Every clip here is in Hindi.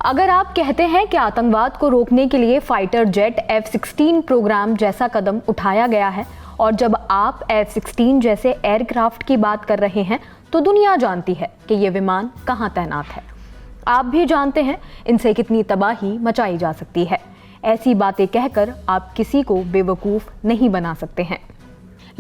अगर आप कहते हैं कि आतंकवाद को रोकने के लिए फाइटर जेट F-16 प्रोग्राम जैसा कदम उठाया गया है और जब आप F-16 जैसे एयरक्राफ्ट की बात कर रहे हैं तो दुनिया जानती है कि ये विमान कहां तैनात है। आप भी जानते हैं इनसे कितनी तबाही मचाई जा सकती है। ऐसी बातें कहकर आप किसी को बेवकूफ़ नहीं बना सकते हैं।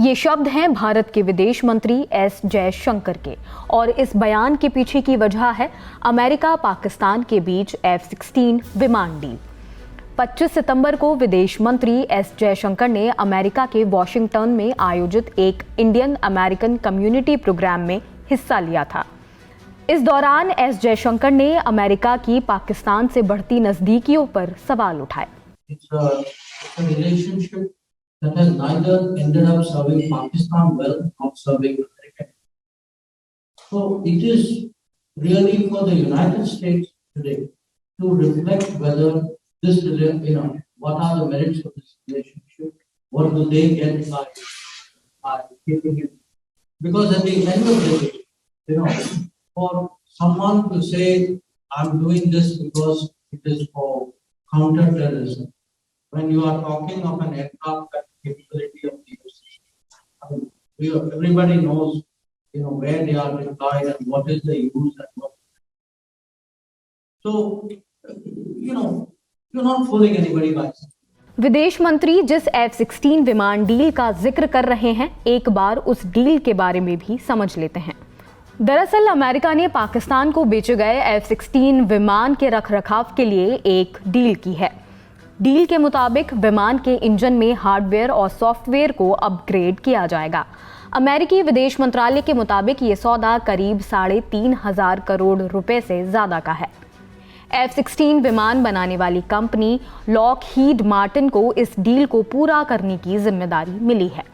ये शब्द हैं भारत के विदेश मंत्री एस जयशंकर के और इस बयान के पीछे की वजह है अमेरिका पाकिस्तान के बीच F-16 विमान डील। 25 सितंबर को विदेश मंत्री एस जयशंकर ने अमेरिका के वॉशिंगटन में आयोजित एक इंडियन अमेरिकन कम्युनिटी प्रोग्राम में हिस्सा लिया था। इस दौरान एस जयशंकर ने अमेरिका की पाकिस्तान से बढ़ती नज़दीकियों पर सवाल उठाए। That has neither ended up serving Pakistan well nor serving America. So it is really for the United States today to reflect whether this, what are the merits of this relationship, what do they get by keeping it. Because at the end of the day, for someone to say, I'm doing this because it is for counter-terrorism, when you are talking of an aircraft capability of the US, everybody knows, where they are deployed and what is the use and what. So, you're not fooling anybody by saying. विदेश मंत्री जिस F-16 विमान डील का जिक्र कर रहे हैं, एक बार उस डील के बारे में भी समझ लेते हैं। दरअसल अमेरिका ने पाकिस्तान को बेचे गए F-16 विमान के रखरखाव के लिए एक डील की है। डील के मुताबिक विमान के इंजन में हार्डवेयर और सॉफ्टवेयर को अपग्रेड किया जाएगा। अमेरिकी विदेश मंत्रालय के मुताबिक ये सौदा करीब 3,500 करोड़ रुपए से ज़्यादा का है। F-16 विमान बनाने वाली कंपनी लॉकहीड मार्टिन को इस डील को पूरा करने की जिम्मेदारी मिली है।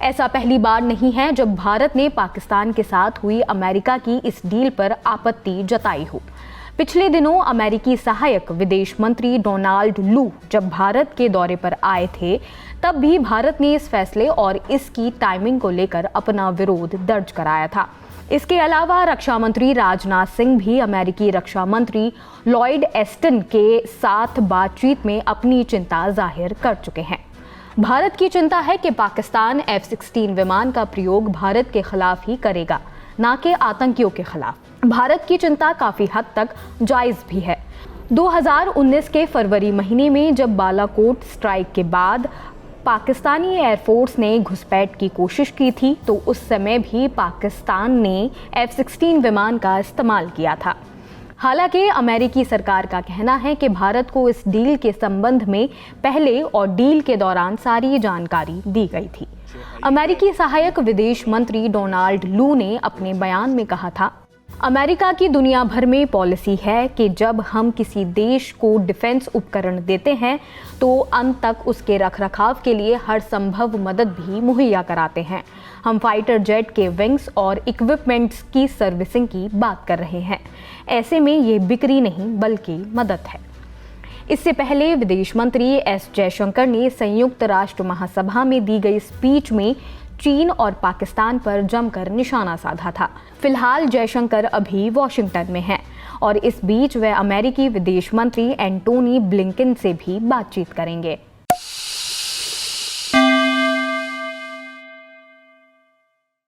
ऐसा पहली बार नहीं है जब भारत ने पाकिस्तान के साथ हुई अमेरिका की इस डील पर आपत्ति जताई हो। पिछले दिनों अमेरिकी सहायक विदेश मंत्री डोनाल्ड लू जब भारत के दौरे पर आए थे, तब भी भारत ने इस फैसले और इसकी टाइमिंग को लेकर अपना विरोध दर्ज कराया था। इसके अलावा रक्षा मंत्री राजनाथ सिंह भी अमेरिकी रक्षा मंत्री लॉयड एस्टन के साथ बातचीत में अपनी चिंता जाहिर कर चुके हैं। भारत की चिंता है कि पाकिस्तान F-16 विमान का प्रयोग भारत के खिलाफ ही करेगा, ना कि आतंकियों के खिलाफ। भारत की चिंता काफ़ी हद तक जायज़ भी है। 2019 के फरवरी महीने में जब बालाकोट स्ट्राइक के बाद पाकिस्तानी एयरफोर्स ने घुसपैठ की कोशिश की थी, तो उस समय भी पाकिस्तान ने F-16 विमान का इस्तेमाल किया था। हालांकि अमेरिकी सरकार का कहना है कि भारत को इस डील के संबंध में पहले और डील के दौरान सारी जानकारी दी गई थी। अमेरिकी सहायक विदेश मंत्री डोनाल्ड लू ने अपने बयान में कहा था, अमेरिका की दुनिया भर में पॉलिसी है कि जब हम किसी देश को डिफेंस उपकरण देते हैं तो अंत तक उसके रखरखाव के लिए हर संभव मदद भी मुहैया कराते हैं। हम फाइटर जेट के विंग्स और इक्विपमेंट्स की सर्विसिंग की बात कर रहे हैं। ऐसे में ये बिक्री नहीं बल्कि मदद है। इससे पहले विदेश मंत्री एस जयशंकर ने संयुक्त राष्ट्र महासभा में दी गई स्पीच में चीन और पाकिस्तान पर जमकर निशाना साधा था। फिलहाल जयशंकर अभी वॉशिंगटन में हैं और इस बीच वह अमेरिकी विदेश मंत्री एंटोनी ब्लिंकन से भी बातचीत करेंगे।